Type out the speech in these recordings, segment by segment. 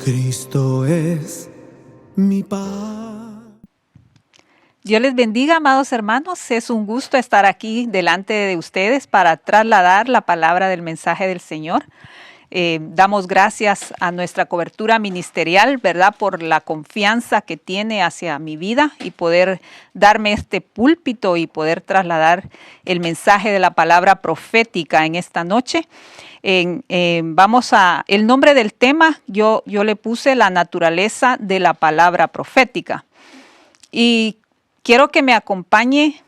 Cristo es mi paz. Dios les bendiga, amados hermanos. Es un gusto estar aquí delante de ustedes para trasladar la palabra del mensaje del Señor. Damos gracias a nuestra cobertura ministerial, ¿verdad?, por la confianza que tiene hacia mi vida y poder darme este púlpito y poder trasladar el mensaje de la palabra profética en esta noche. El nombre del tema, yo le puse la naturaleza de la palabra profética. Y quiero que me acompañe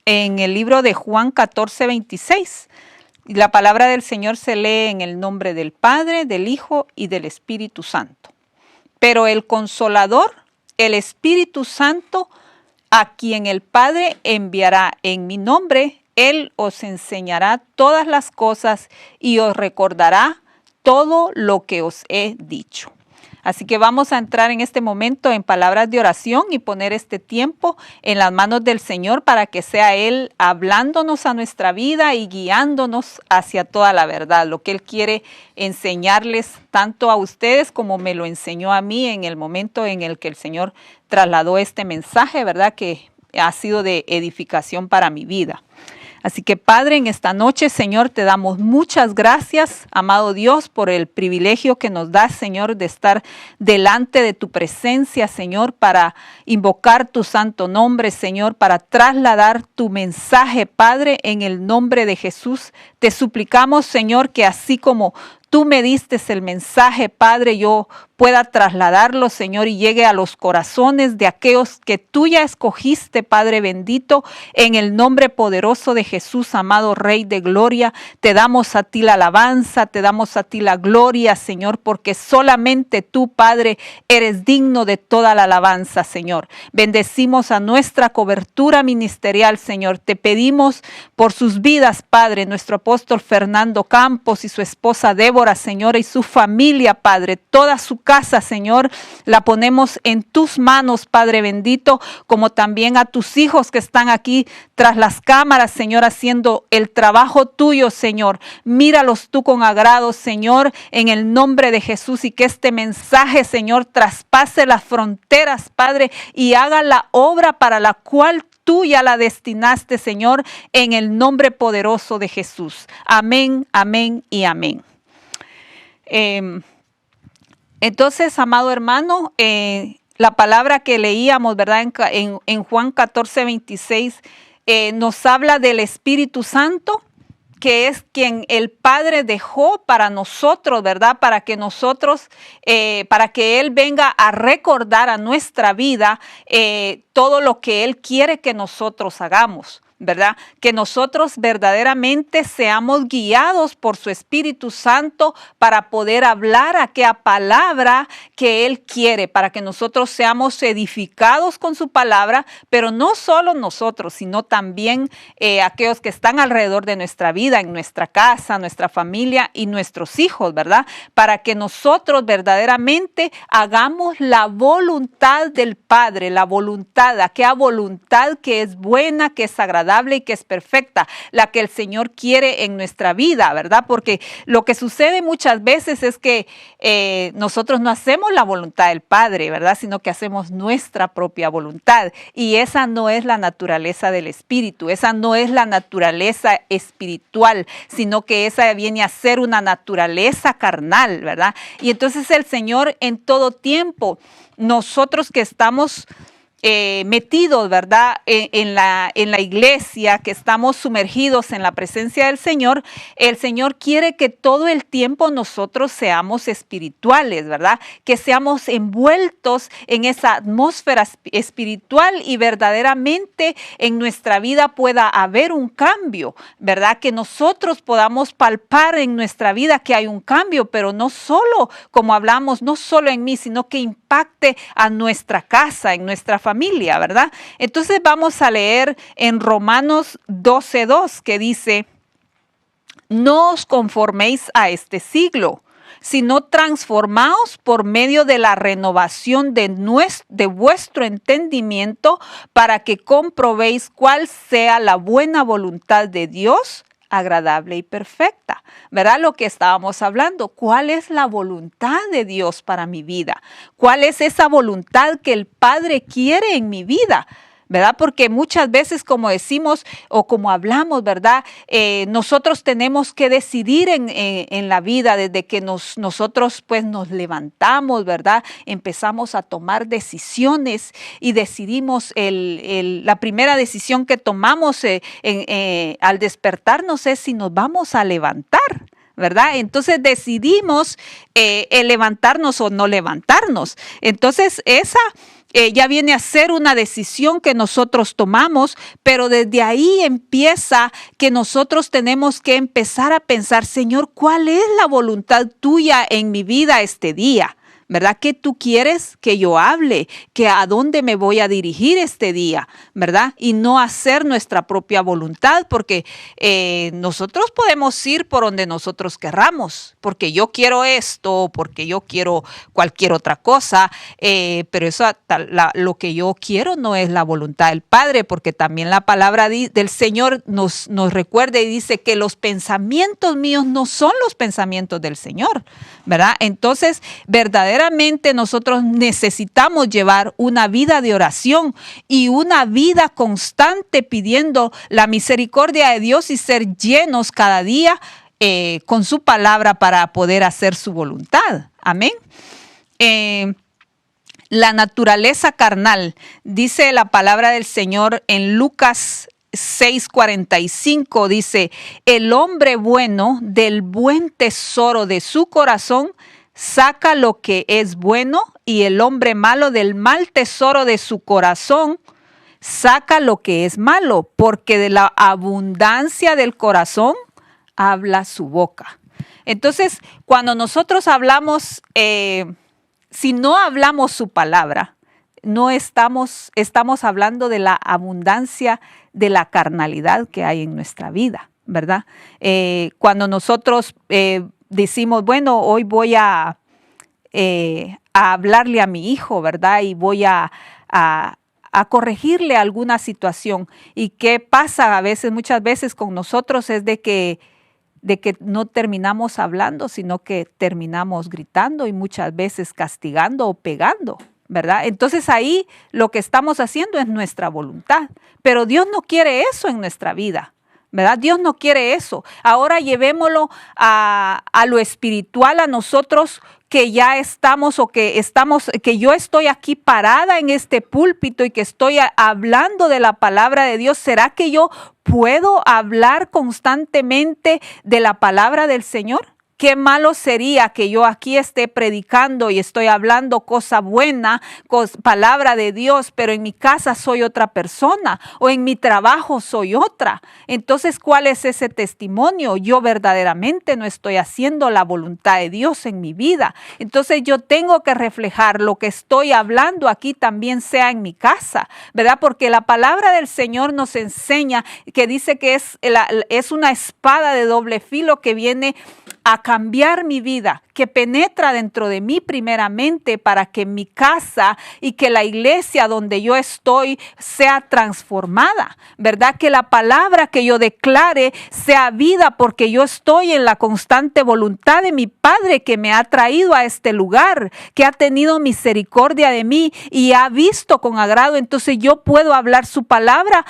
en el libro de Juan 14:26. La palabra del Señor se lee en el nombre del Padre, del Hijo y del Espíritu Santo. Pero el Consolador, el Espíritu Santo, a quien el Padre enviará en mi nombre, Él os enseñará todas las cosas y os recordará todo lo que os he dicho. Así que vamos a entrar en este momento en palabras de oración y poner este tiempo en las manos del Señor para que sea Él hablándonos a nuestra vida y guiándonos hacia toda la verdad, lo que Él quiere enseñarles tanto a ustedes como me lo enseñó a mí en el momento en el que el Señor trasladó este mensaje, ¿verdad?, que ha sido de edificación para mi vida. Así que, Padre, en esta noche, Señor, te damos muchas gracias, amado Dios, por el privilegio que nos das, Señor, de estar delante de tu presencia, Señor, para invocar tu santo nombre, Señor, para trasladar tu mensaje, Padre, en el nombre de Jesús. Te suplicamos, Señor, que así como tú me diste el mensaje, Padre, yo pueda trasladarlo, Señor, y llegue a los corazones de aquellos que tú ya escogiste, Padre bendito, en el nombre poderoso de Jesús, amado Rey de Gloria. Te damos a ti la alabanza, te damos a ti la gloria, Señor, porque solamente tú, Padre, eres digno de toda la alabanza, Señor. Bendecimos a nuestra cobertura ministerial, Señor. Te pedimos por sus vidas, Padre, nuestro apóstol Fernando Campos y su esposa Débora, Señor, y su familia, Padre, toda su casa, Señor, la ponemos en tus manos, Padre bendito, como también a tus hijos que están aquí tras las cámaras, Señor, haciendo el trabajo tuyo, Señor. Míralos tú con agrado, Señor, en el nombre de Jesús, y que este mensaje, Señor, traspase las fronteras, Padre, y haga la obra para la cual tú ya la destinaste, Señor, en el nombre poderoso de Jesús. Amén, amén y amén. Entonces, amado hermano, la palabra que leíamos, ¿verdad?, en Juan 14:26, nos habla del Espíritu Santo, que es quien el Padre dejó para nosotros, ¿verdad?, para que nosotros, para que Él venga a recordar a nuestra vida todo lo que Él quiere que nosotros hagamos, ¿verdad? Que nosotros verdaderamente seamos guiados por su Espíritu Santo para poder hablar aquella palabra que Él quiere, para que nosotros seamos edificados con su palabra, pero no solo nosotros, sino también aquellos que están alrededor de nuestra vida, en nuestra casa, nuestra familia y nuestros hijos, ¿verdad? Para que nosotros verdaderamente hagamos la voluntad del Padre, la voluntad, aquella voluntad que es buena, que es agradable y que es perfecta, la que el Señor quiere en nuestra vida, ¿verdad? Porque lo que sucede muchas veces es que nosotros no hacemos la voluntad del Padre, ¿verdad? Sino que hacemos nuestra propia voluntad, y esa no es la naturaleza del Espíritu, esa no es la naturaleza espiritual, sino que esa viene a ser una naturaleza carnal, ¿verdad? Y entonces el Señor en todo tiempo, nosotros que estamos metidos, ¿verdad?, en la iglesia, que estamos sumergidos en la presencia del Señor, el Señor quiere que todo el tiempo nosotros seamos espirituales, ¿verdad?, que seamos envueltos en esa atmósfera espiritual y verdaderamente en nuestra vida pueda haber un cambio, ¿verdad?, que nosotros podamos palpar en nuestra vida que hay un cambio, pero no solo, como hablamos, no solo en mí, sino que impacte a nuestra casa, en nuestra familia, ¿verdad? Entonces vamos a leer en Romanos 12:2, que dice: no os conforméis a este siglo, sino transformaos por medio de la renovación de vuestro entendimiento, para que comprobéis cuál sea la buena voluntad de Dios, agradable y perfecta, ¿verdad? Lo que estábamos hablando, ¿cuál es la voluntad de Dios para mi vida? ¿Cuál es esa voluntad que el Padre quiere en mi vida? ¿Verdad? Porque muchas veces, como decimos o como hablamos, ¿verdad? Nosotros tenemos que decidir en la vida desde que nosotros pues nos levantamos, ¿verdad? Empezamos a tomar decisiones y decidimos, la primera decisión que tomamos al despertarnos es si nos vamos a levantar, ¿verdad? Entonces decidimos levantarnos o no levantarnos. Entonces esa ya viene a ser una decisión que nosotros tomamos, pero desde ahí empieza que nosotros tenemos que empezar a pensar, Señor, ¿cuál es la voluntad tuya en mi vida este día? ¿Verdad? ¿Qué tú quieres que yo hable? ¿Que a dónde me voy a dirigir este día? ¿Verdad? Y no hacer nuestra propia voluntad, porque nosotros podemos ir por donde nosotros querramos, porque yo quiero esto, porque yo quiero cualquier otra cosa, pero eso, lo que yo quiero no es la voluntad del Padre, porque también la palabra del Señor nos recuerda y dice que los pensamientos míos no son los pensamientos del Señor, ¿verdad? Entonces, verdaderamente nosotros necesitamos llevar una vida de oración y una vida constante pidiendo la misericordia de Dios y ser llenos cada día con su palabra para poder hacer su voluntad. Amén. La naturaleza carnal, dice la palabra del Señor en Lucas 6:45, dice, el hombre bueno del buen tesoro de su corazón saca lo que es bueno, y el hombre malo del mal tesoro de su corazón saca lo que es malo, porque de la abundancia del corazón habla su boca. Entonces, cuando nosotros hablamos, si no hablamos su palabra, no estamos hablando de la abundancia de la carnalidad que hay en nuestra vida, ¿verdad? Cuando nosotros decimos, bueno, hoy voy a hablarle a mi hijo, ¿verdad? Y voy a corregirle alguna situación. ¿Y qué pasa muchas veces con nosotros? Es de que no terminamos hablando, sino que terminamos gritando y muchas veces castigando o pegando, ¿verdad? Entonces ahí lo que estamos haciendo es nuestra voluntad. Pero Dios no quiere eso en nuestra vida, ¿verdad? Dios no quiere eso. Ahora llevémoslo a lo espiritual, a nosotros que ya estamos que yo estoy aquí parada en este púlpito y que estoy hablando de la palabra de Dios. ¿Será que yo puedo hablar constantemente de la palabra del Señor? Qué malo sería que yo aquí esté predicando y estoy hablando cosa buena, palabra de Dios, pero en mi casa soy otra persona o en mi trabajo soy otra. Entonces, ¿cuál es ese testimonio? Yo verdaderamente no estoy haciendo la voluntad de Dios en mi vida. Entonces, yo tengo que reflejar lo que estoy hablando aquí también sea en mi casa, ¿verdad? Porque la palabra del Señor nos enseña que dice que es una espada de doble filo que viene a cambiar mi vida, que penetra dentro de mí primeramente para que mi casa y que la iglesia donde yo estoy sea transformada, ¿verdad? Que la palabra que yo declare sea vida, porque yo estoy en la constante voluntad de mi Padre que me ha traído a este lugar, que ha tenido misericordia de mí y ha visto con agrado. Entonces yo puedo hablar su palabra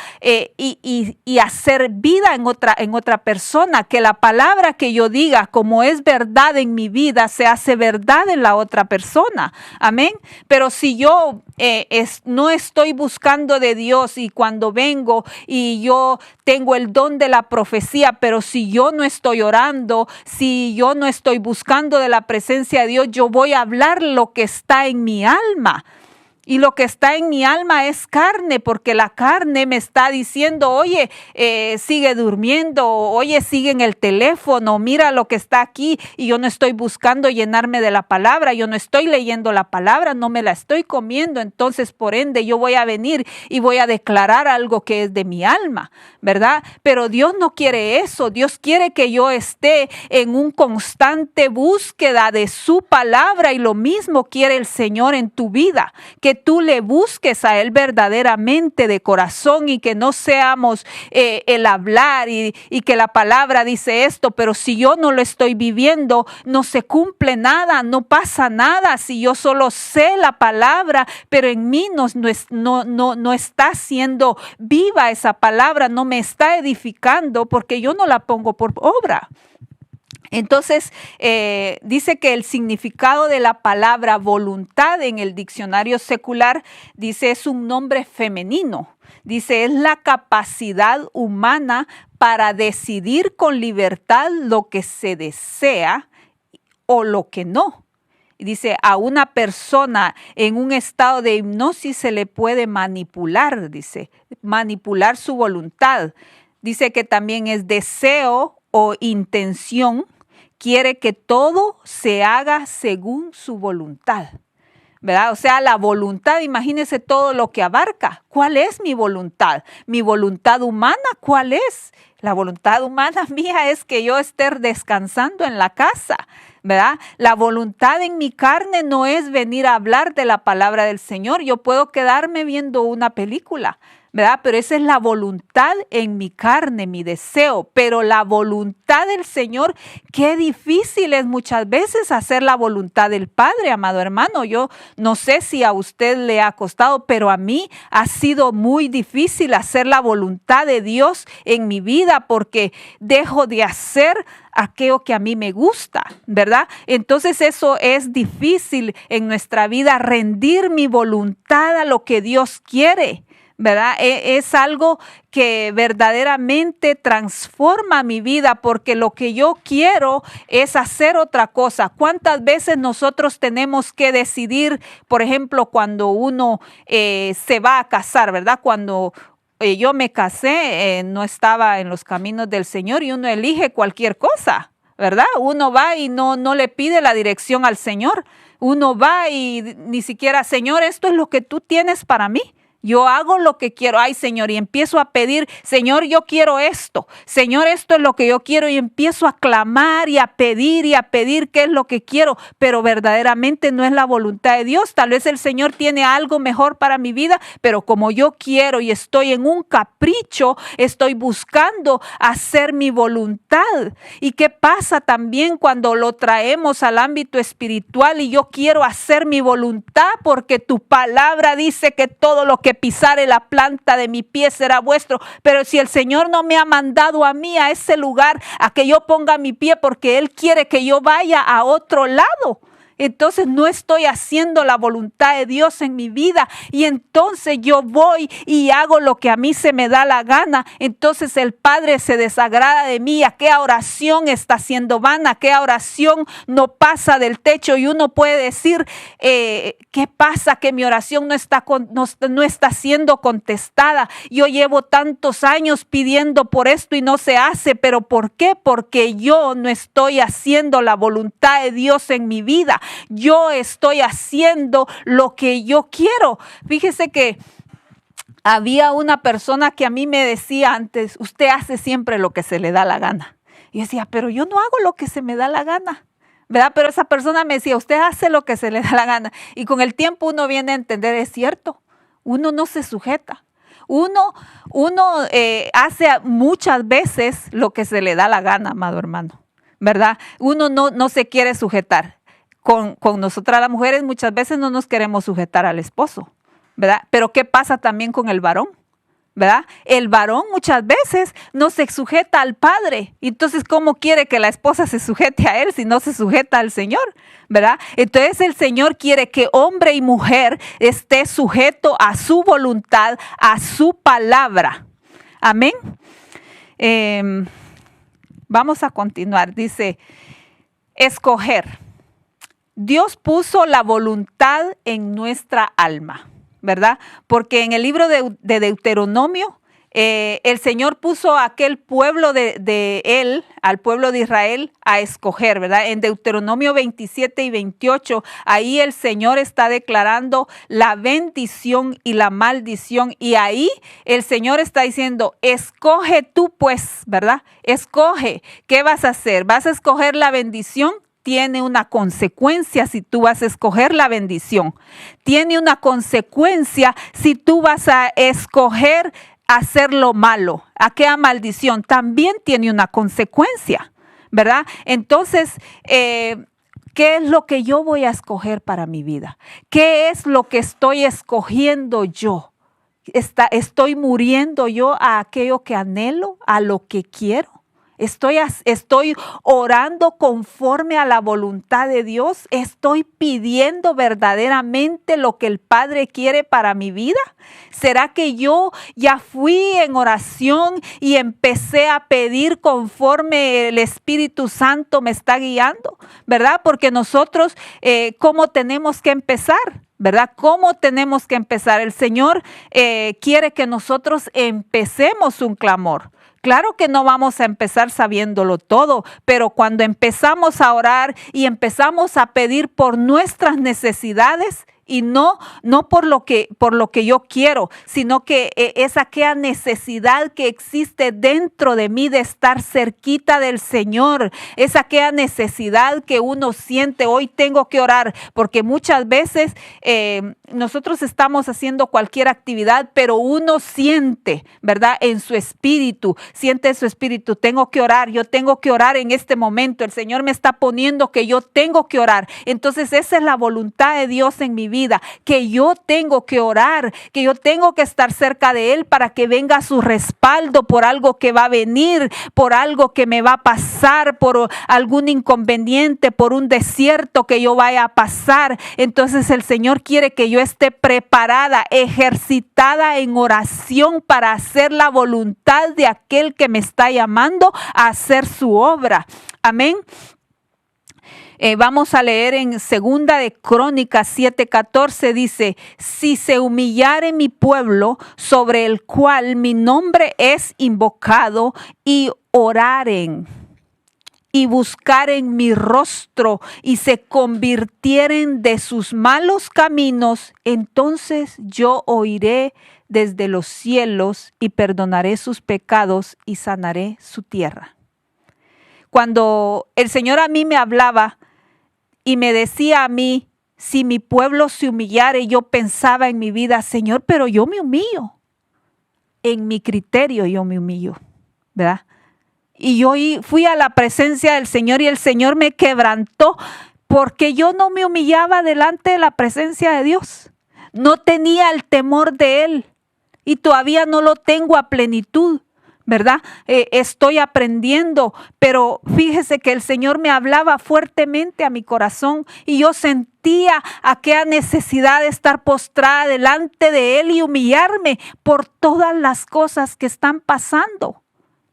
y hacer vida en otra persona, que la palabra que yo diga, como es verdad en mi vida, se hace verdad en la otra persona. Amén. Pero si yo no estoy buscando de Dios y cuando vengo y yo tengo el don de la profecía, pero si yo no estoy orando, si yo no estoy buscando de la presencia de Dios, yo voy a hablar lo que está en mi alma. Y lo que está en mi alma es carne, porque la carne me está diciendo, oye, sigue durmiendo, oye, sigue en el teléfono, mira lo que está aquí, y yo no estoy buscando llenarme de la palabra, yo no estoy leyendo la palabra, no me la estoy comiendo. Entonces, por ende, yo voy a venir y voy a declarar algo que es de mi alma, ¿verdad? Pero Dios no quiere eso. Dios quiere que yo esté en un constante búsqueda de su palabra, y lo mismo quiere el Señor en tu vida, que tú le busques a Él verdaderamente de corazón y que no seamos el hablar y que la palabra dice esto, pero si yo no lo estoy viviendo, no se cumple nada, no pasa nada. Si yo solo sé la palabra, pero en mí no está siendo viva esa palabra, no me está edificando porque yo no la pongo por obra. Entonces, dice que el significado de la palabra voluntad en el diccionario secular, dice, es un nombre femenino. Dice, es la capacidad humana para decidir con libertad lo que se desea o lo que no. Dice, a una persona en un estado de hipnosis se le puede manipular, dice, manipular su voluntad. Dice que también es deseo o intención. Quiere que todo se haga según su voluntad, ¿verdad? O sea, la voluntad, imagínese todo lo que abarca. ¿Cuál es mi voluntad? ¿Mi voluntad humana cuál es? La voluntad humana mía es que yo esté descansando en la casa, ¿verdad? La voluntad en mi carne no es venir a hablar de la palabra del Señor. Yo puedo quedarme viendo una película, ¿verdad? Pero esa es la voluntad en mi carne, mi deseo. Pero la voluntad del Señor, qué difícil es muchas veces hacer la voluntad del Padre, amado hermano. Yo no sé si a usted le ha costado, pero a mí ha sido muy difícil hacer la voluntad de Dios en mi vida porque dejo de hacer aquello que a mí me gusta, ¿verdad? Entonces eso es difícil en nuestra vida, rendir mi voluntad a lo que Dios quiere, ¿verdad? Es algo que verdaderamente transforma mi vida porque lo que yo quiero es hacer otra cosa. ¿Cuántas veces nosotros tenemos que decidir, por ejemplo, cuando uno se va a casar, ¿verdad? Cuando yo me casé, no estaba en los caminos del Señor y uno elige cualquier cosa, ¿verdad? Uno va y no le pide la dirección al Señor. Uno va y ni siquiera, Señor, esto es lo que tú tienes para mí. Yo hago lo que quiero, ay Señor, y empiezo a pedir, Señor, yo quiero esto, Señor, esto es lo que yo quiero, y empiezo a clamar y a pedir qué es lo que quiero, pero verdaderamente no es la voluntad de Dios. Tal vez el Señor tiene algo mejor para mi vida, pero como yo quiero y estoy en un capricho, estoy buscando hacer mi voluntad. ¿Y qué pasa también cuando lo traemos al ámbito espiritual y yo quiero hacer mi voluntad porque tu palabra dice que todo lo que pisare la planta de mi pie será vuestro? Pero si el Señor no me ha mandado a mí a ese lugar a que yo ponga mi pie porque Él quiere que yo vaya a otro lado, entonces no estoy haciendo la voluntad de Dios en mi vida y entonces yo voy y hago lo que a mí se me da la gana. Entonces el Padre se desagrada de mí. ¿Aquella oración está siendo vana? ¿Aquella oración no pasa del techo? Y uno puede decir, ¿qué pasa? Que mi oración no está siendo contestada. Yo llevo tantos años pidiendo por esto y no se hace. ¿Pero por qué? Porque yo no estoy haciendo la voluntad de Dios en mi vida. Yo estoy haciendo lo que yo quiero. Fíjese que había una persona que a mí me decía antes, usted hace siempre lo que se le da la gana. Y yo decía, pero yo no hago lo que se me da la gana, ¿verdad? Pero esa persona me decía, usted hace lo que se le da la gana. Y con el tiempo uno viene a entender, es cierto, uno no se sujeta. Uno hace muchas veces lo que se le da la gana, amado hermano, ¿verdad? Uno no se quiere sujetar. Con nosotras las mujeres muchas veces no nos queremos sujetar al esposo, ¿verdad? Pero ¿qué pasa también con el varón? ¿Verdad? El varón muchas veces no se sujeta al padre. Entonces, ¿cómo quiere que la esposa se sujete a él si no se sujeta al Señor? ¿Verdad? Entonces el Señor quiere que hombre y mujer esté sujeto a su voluntad, a su palabra. Amén. Vamos a continuar. Dice, escoger. Dios puso la voluntad en nuestra alma, ¿verdad? Porque en el libro de Deuteronomio, el Señor puso a aquel pueblo de Él, al pueblo de Israel, a escoger, ¿verdad? En Deuteronomio 27 y 28, ahí el Señor está declarando la bendición y la maldición. Y ahí el Señor está diciendo, escoge tú pues, ¿verdad? Escoge, ¿qué vas a hacer? ¿Vas a escoger la bendición? tiene una consecuencia si tú vas a escoger la bendición. Tiene una consecuencia si tú vas a escoger hacer lo malo. Aquella maldición también tiene una consecuencia, ¿verdad? Entonces, ¿qué es lo que yo voy a escoger para mi vida? ¿Qué es lo que estoy escogiendo yo? ¿Estoy muriendo yo a aquello que anhelo, a lo que quiero? ¿Estoy orando conforme a la voluntad de Dios? ¿Estoy pidiendo verdaderamente lo que el Padre quiere para mi vida? ¿Será que yo ya fui en oración y empecé a pedir conforme el Espíritu Santo me está guiando? ¿Verdad? Porque nosotros, ¿cómo tenemos que empezar? ¿Verdad? ¿Cómo tenemos que empezar? El Señor quiere que nosotros empecemos un clamor. Claro que no vamos a empezar sabiéndolo todo, pero cuando empezamos a orar y empezamos a pedir por nuestras necesidades, y no por lo que yo quiero, sino que es aquella necesidad que existe dentro de mí de estar cerquita del Señor. Es aquella necesidad que uno siente, hoy tengo que orar, porque muchas veces nosotros estamos haciendo cualquier actividad, pero uno siente, ¿verdad? En su espíritu, tengo que orar, yo tengo que orar en este momento, el Señor me está poniendo que yo tengo que orar. Entonces esa es la voluntad de Dios en mi vida, que yo tengo que orar, que yo tengo que estar cerca de Él para que venga su respaldo por algo que va a venir, por algo que me va a pasar, por algún inconveniente, por un desierto que yo vaya a pasar. Entonces el Señor quiere que yo esté preparada, ejercitada en oración para hacer la voluntad de aquel que me está llamando a hacer su obra. Amén. Vamos a leer en 2 de Crónicas 7:14, dice: si se humillare mi pueblo, sobre el cual mi nombre es invocado, y oraren y buscaren mi rostro y se convirtieren de sus malos caminos, entonces yo oiré desde los cielos y perdonaré sus pecados y sanaré su tierra. Cuando el Señor a mí me hablaba y me decía a mí, si mi pueblo se humillare, yo pensaba en mi vida, Señor, pero yo me humillo. En mi criterio yo me humillo, ¿verdad? Y yo fui a la presencia del Señor y el Señor me quebrantó porque yo no me humillaba delante de la presencia de Dios. No tenía el temor de Él y todavía no lo tengo a plenitud, ¿verdad? Estoy aprendiendo, pero fíjese que el Señor me hablaba fuertemente a mi corazón y yo sentía aquella necesidad de estar postrada delante de Él y humillarme por todas las cosas que están pasando,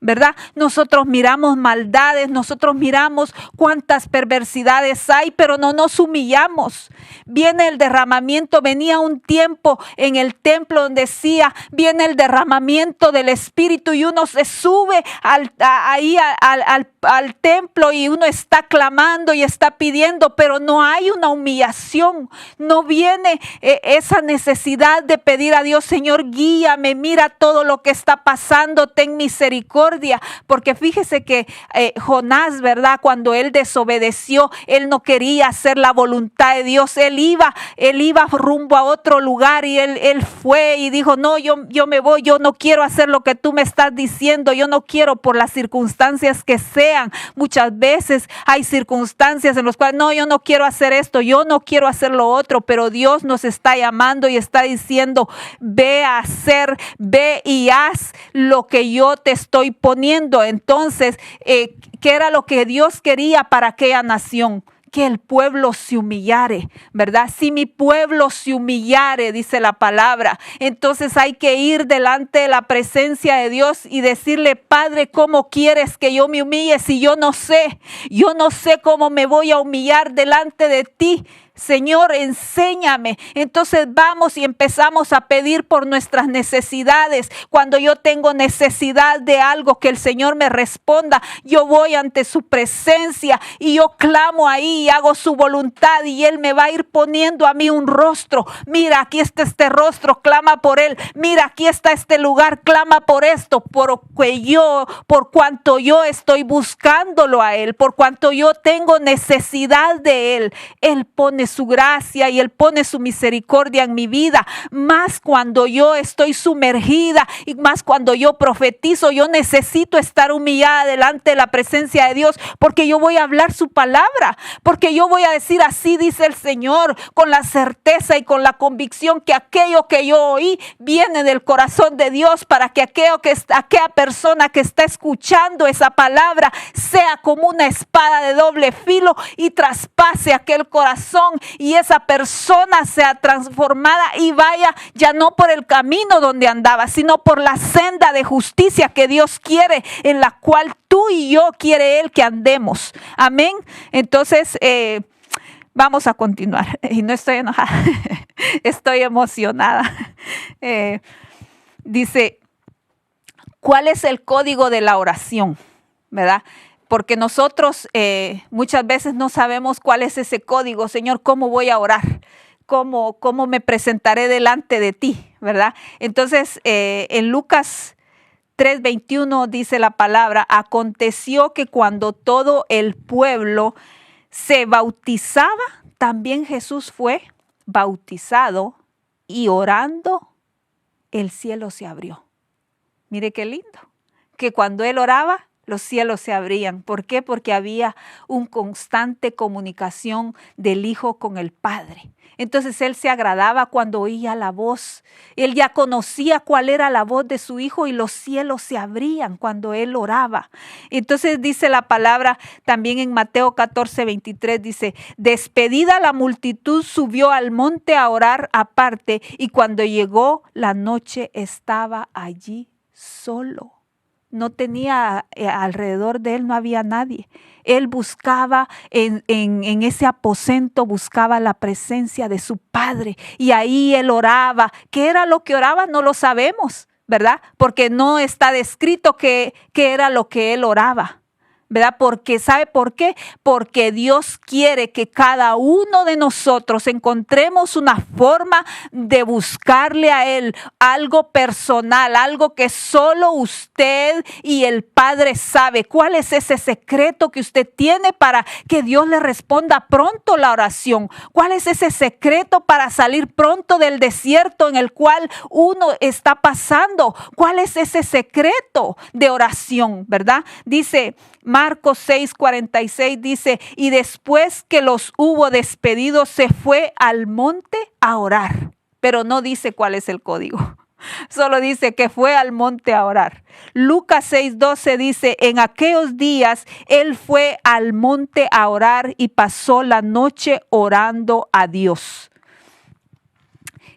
¿verdad? Nosotros miramos maldades, nosotros miramos cuántas perversidades hay, pero no nos humillamos. Viene el derramamiento, venía un tiempo en el templo donde decía, viene el derramamiento del Espíritu y uno se sube al templo y uno está clamando y está pidiendo, pero no hay una humillación, no viene esa necesidad de pedir a Dios, Señor, guíame, mira todo lo que está pasando, ten misericordia. Porque fíjese que Jonás, ¿verdad? Cuando él desobedeció, él no quería hacer la voluntad de Dios, él iba rumbo a otro lugar y él fue y dijo, no, yo me voy, yo no quiero hacer lo que tú me estás diciendo, yo no quiero por las circunstancias que sean. Muchas veces hay circunstancias en las cuales, no, yo no quiero hacer esto, yo no quiero hacer lo otro, pero Dios nos está llamando y está diciendo, ve y haz lo que yo te estoy poniendo. Entonces, ¿qué era lo que Dios quería para aquella nación? Que el pueblo se humillare, ¿verdad? Si mi pueblo se humillare, dice la palabra, entonces hay que ir delante de la presencia de Dios y decirle, Padre, ¿cómo quieres que yo me humille si yo no sé cómo me voy a humillar delante de ti? Señor, enséñame. Entonces vamos y empezamos a pedir por nuestras necesidades. Cuando yo tengo necesidad de algo, que el Señor me responda, yo voy ante su presencia y yo clamo ahí y hago su voluntad, y Él me va a ir poniendo a mí un rostro. Mira, aquí está este rostro, clama por él. Mira, aquí está este lugar, clama por esto, por cuanto yo estoy buscándolo a Él, por cuanto yo tengo necesidad de Él. Él pone su gracia y Él pone su misericordia en mi vida, más cuando yo estoy sumergida y más cuando yo profetizo. Yo necesito estar humillada delante de la presencia de Dios, porque yo voy a hablar su palabra, porque yo voy a decir: así dice el Señor, con la certeza y con la convicción que aquello que yo oí viene del corazón de Dios, para que aquella persona que está escuchando esa palabra sea como una espada de doble filo y traspase aquel corazón, y esa persona sea transformada y vaya ya no por el camino donde andaba, sino por la senda de justicia que Dios quiere, en la cual tú y yo quiere Él que andemos. Amén. Entonces, vamos a continuar. Y no estoy enojada, estoy emocionada. Dice, ¿cuál es el código de la oración? ¿Verdad? Porque nosotros muchas veces no sabemos cuál es ese código. Señor, ¿cómo voy a orar? ¿Cómo me presentaré delante de ti? ¿Verdad? Entonces, en Lucas 3:21 dice la palabra: aconteció que cuando todo el pueblo se bautizaba, también Jesús fue bautizado, y orando, el cielo se abrió. Mire qué lindo, que cuando Él oraba, los cielos se abrían. ¿Por qué? Porque había una constante comunicación del Hijo con el Padre. Entonces Él se agradaba cuando oía la voz. Él ya conocía cuál era la voz de su Hijo, y los cielos se abrían cuando Él oraba. Entonces dice la palabra también en Mateo 14:23, dice: despedida la multitud, subió al monte a orar aparte, y cuando llegó la noche estaba allí solo. No tenía alrededor de Él, no había nadie. Él buscaba en ese aposento, buscaba la presencia de su Padre, y ahí Él oraba. ¿Qué era lo que oraba? No lo sabemos, ¿verdad? Porque no está descrito qué era lo que Él oraba, ¿verdad? Porque, ¿sabe por qué? Porque Dios quiere que cada uno de nosotros encontremos una forma de buscarle a Él, algo personal, algo que solo usted y el Padre sabe. ¿Cuál es ese secreto que usted tiene para que Dios le responda pronto la oración? ¿Cuál es ese secreto para salir pronto del desierto en el cual uno está pasando? ¿Cuál es ese secreto de oración, verdad? Dice Marcos 6:46, dice: y después que los hubo despedido, se fue al monte a orar. Pero no dice cuál es el código. Solo dice que fue al monte a orar. Lucas 6:12 dice: en aquellos días Él fue al monte a orar y pasó la noche orando a Dios.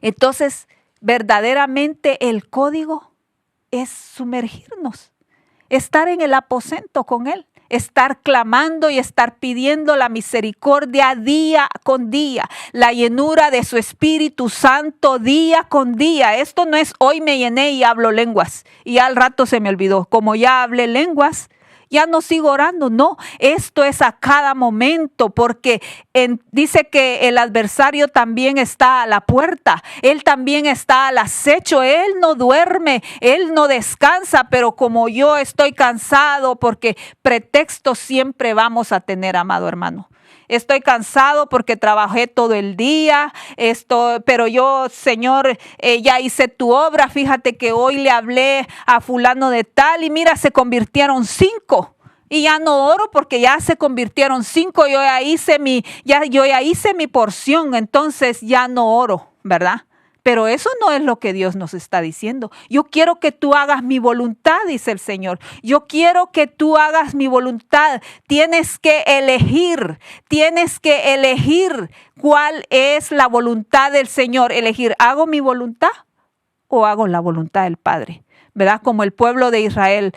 Entonces, verdaderamente el código es sumergirnos, estar en el aposento con Él, estar clamando y estar pidiendo la misericordia día con día, la llenura de su Espíritu Santo día con día. Esto no es hoy me llené y hablo lenguas y al rato se me olvidó. Como ya hablé lenguas, ya no sigo orando. No, esto es a cada momento, porque dice que el adversario también está a la puerta. Él también está al acecho. Él no duerme, él no descansa, pero como yo estoy cansado, porque pretextos siempre vamos a tener, amado hermano. Estoy cansado porque trabajé todo el día, pero yo, Señor, ya hice tu obra. Fíjate que hoy le hablé a fulano de tal y mira, se convirtieron 5. Y ya no oro porque ya se convirtieron 5. Yo ya hice mi porción, entonces ya no oro, ¿verdad? Pero eso no es lo que Dios nos está diciendo. Yo quiero que tú hagas mi voluntad, dice el Señor. Yo quiero que tú hagas mi voluntad. Tienes que elegir cuál es la voluntad del Señor. Elegir, ¿hago mi voluntad o hago la voluntad del Padre? ¿verdad? Como el pueblo de Israel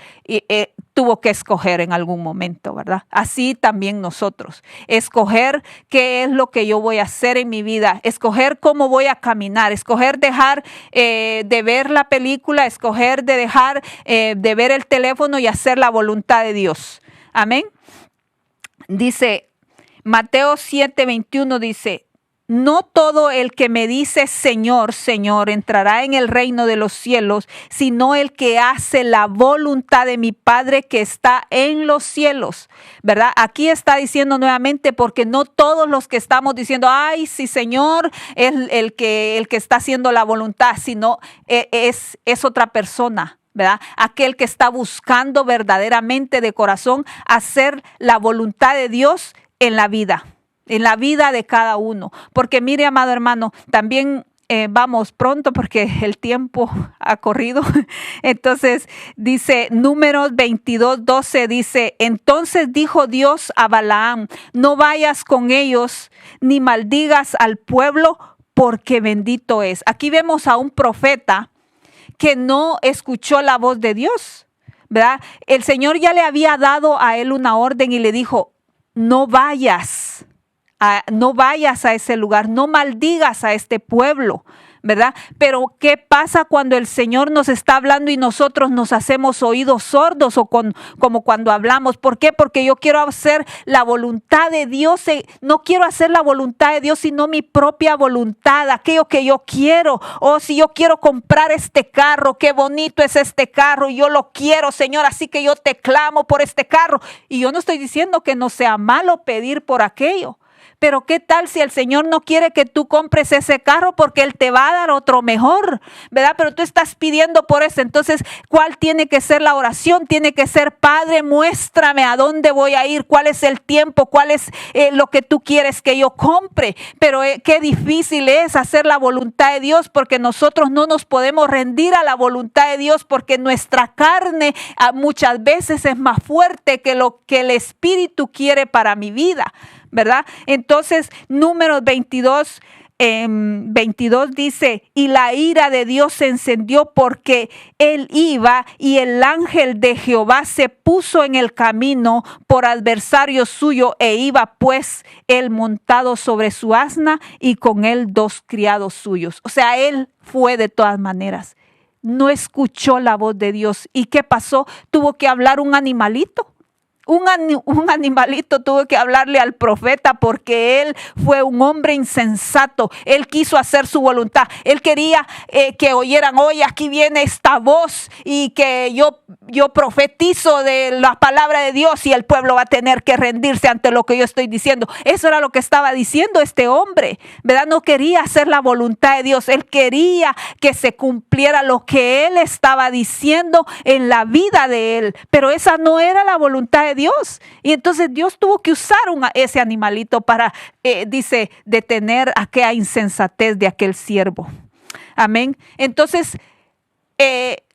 tuvo que escoger en algún momento, ¿verdad? Así también nosotros. Escoger qué es lo que yo voy a hacer en mi vida, escoger cómo voy a caminar, escoger dejar de ver la película, escoger de dejar de ver el teléfono y hacer la voluntad de Dios. Amén. Dice Mateo 7:21, dice: no todo el que me dice Señor, Señor, entrará en el reino de los cielos, sino el que hace la voluntad de mi Padre que está en los cielos, ¿verdad? Aquí está diciendo nuevamente, porque no todos los que estamos diciendo, ay, sí, Señor, es el que está haciendo la voluntad, sino es otra persona, ¿verdad? Aquel que está buscando verdaderamente de corazón hacer la voluntad de Dios en la vida de cada uno. Porque mire, amado hermano, también vamos pronto porque el tiempo ha corrido. Entonces dice Números 22:12, dice: entonces dijo Dios a Balaam, no vayas con ellos ni maldigas al pueblo, porque bendito es. Aquí vemos a un profeta que no escuchó la voz de Dios, ¿verdad? El Señor ya le había dado a él una orden y le dijo: no vayas a ese lugar, no maldigas a este pueblo, ¿verdad? Pero ¿qué pasa cuando el Señor nos está hablando y nosotros nos hacemos oídos sordos como cuando hablamos? ¿Por qué? Porque yo quiero hacer la voluntad de Dios. No quiero hacer la voluntad de Dios, sino mi propia voluntad, aquello que yo quiero. O si yo quiero comprar este carro, qué bonito es este carro, yo lo quiero, Señor, así que yo te clamo por este carro. Y yo no estoy diciendo que no sea malo pedir por aquello. Pero ¿qué tal si el Señor no quiere que tú compres ese carro porque Él te va a dar otro mejor, ¿verdad? Pero tú estás pidiendo por eso. Entonces, ¿cuál tiene que ser la oración? Tiene que ser: Padre, muéstrame a dónde voy a ir, cuál es el tiempo, cuál es lo que tú quieres que yo compre. Pero qué difícil es hacer la voluntad de Dios, porque nosotros no nos podemos rendir a la voluntad de Dios, porque nuestra carne muchas veces es más fuerte que lo que el Espíritu quiere para mi vida, ¿verdad? Entonces, Números 22 dice: y la ira de Dios se encendió porque él iba, y el ángel de Jehová se puso en el camino por adversario suyo, e iba pues él montado sobre su asna y con él 2 criados suyos. O sea, él fue de todas maneras. No escuchó la voz de Dios. ¿Y qué pasó? Tuvo que hablar un animalito. Un animalito tuvo que hablarle al profeta, porque él fue un hombre insensato. Él quiso hacer su voluntad. Él quería que oyeran: oye, aquí viene esta voz, y que yo profetizo de la palabra de Dios, y el pueblo va a tener que rendirse ante lo que yo estoy diciendo. Eso era lo que estaba diciendo este hombre, ¿verdad? No quería hacer la voluntad de Dios. Él quería que se cumpliera lo que él estaba diciendo en la vida de él, pero esa no era la voluntad de Dios. Y entonces Dios tuvo que usar ese animalito para, dice, detener aquella insensatez de aquel siervo. Amén. Entonces,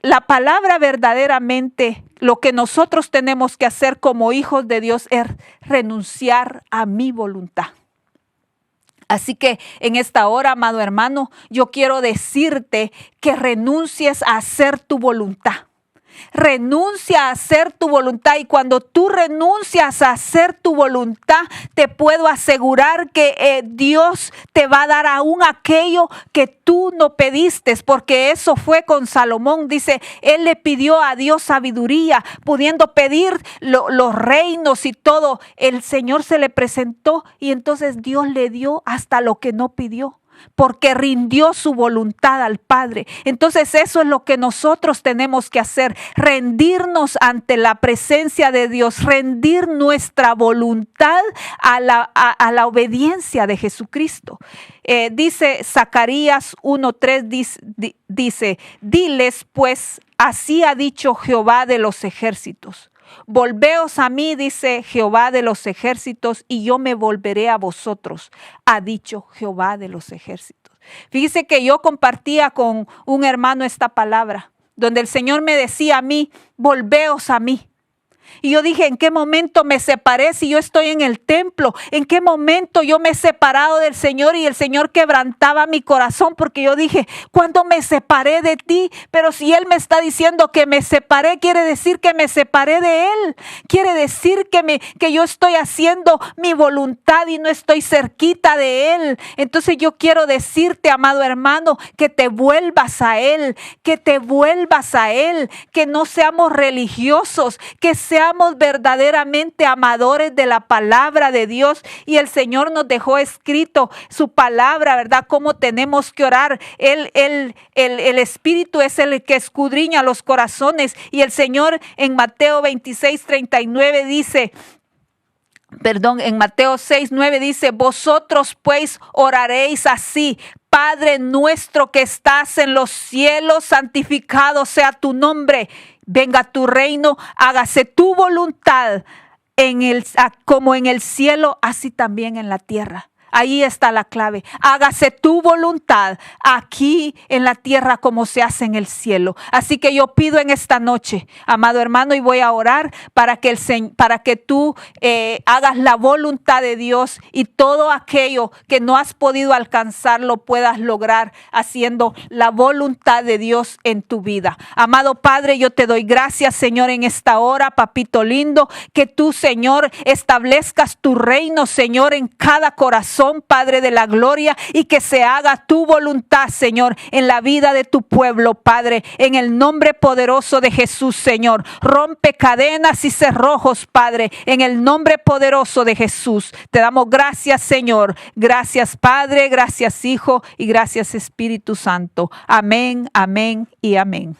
la palabra verdaderamente, lo que nosotros tenemos que hacer como hijos de Dios es renunciar a mi voluntad. Así que en esta hora, amado hermano, yo quiero decirte que renuncies a hacer tu voluntad. Renuncia a hacer tu voluntad, y cuando tú renuncias a hacer tu voluntad, te puedo asegurar que Dios te va a dar aún aquello que tú no pediste, porque eso fue con Salomón. Dice, él le pidió a Dios sabiduría, pudiendo pedir los reinos y todo. El Señor se le presentó, y entonces Dios le dio hasta lo que no pidió, porque rindió su voluntad al Padre. Entonces eso es lo que nosotros tenemos que hacer: rendirnos ante la presencia de Dios, rendir nuestra voluntad a la obediencia de Jesucristo. Dice Zacarías 1:3, dice: diles pues, así ha dicho Jehová de los ejércitos. Volveos a mí, dice Jehová de los ejércitos, y yo me volveré a vosotros, ha dicho Jehová de los ejércitos. Fíjese que yo compartía con un hermano esta palabra, donde el Señor me decía a mí: volveos a mí. Y yo dije, ¿en qué momento me separé si yo estoy en el templo? ¿En qué momento yo me he separado del Señor y el Señor quebrantaba mi corazón? Porque yo dije, ¿cuándo me separé de ti? Pero si Él me está diciendo que me separé, quiere decir que me separé de Él. Quiere decir que yo estoy haciendo mi voluntad y no estoy cerquita de Él. Entonces yo quiero decirte, amado hermano, que te vuelvas a Él, que te vuelvas a Él, que no seamos religiosos, que seamos verdaderamente amadores de la palabra de Dios. Y el Señor nos dejó escrito su palabra, ¿verdad? Cómo tenemos que orar. El Espíritu es el que escudriña los corazones. Y el Señor en Mateo 26:39 dice, en Mateo 6:9 dice, vosotros pues oraréis así: Padre nuestro que estás en los cielos, santificado sea tu nombre. Venga tu reino, hágase tu voluntad como en el cielo, así también en la tierra. Ahí está la clave. Hágase tu voluntad aquí en la tierra como se hace en el cielo. Así que yo pido en esta noche, amado hermano, y voy a orar para que tú hagas la voluntad de Dios y todo aquello que no has podido alcanzar lo puedas lograr haciendo la voluntad de Dios en tu vida. Amado Padre, yo te doy gracias, Señor, en esta hora, papito lindo, que tú, Señor, establezcas tu reino, Señor, en cada corazón, Padre de la gloria, y que se haga tu voluntad, Señor, en la vida de tu pueblo, Padre, en el nombre poderoso de Jesús, Señor. Rompe cadenas y cerrojos, Padre, en el nombre poderoso de Jesús. Te damos gracias, Señor. Gracias, Padre, gracias, Hijo, y gracias, Espíritu Santo. Amén, amén y amén.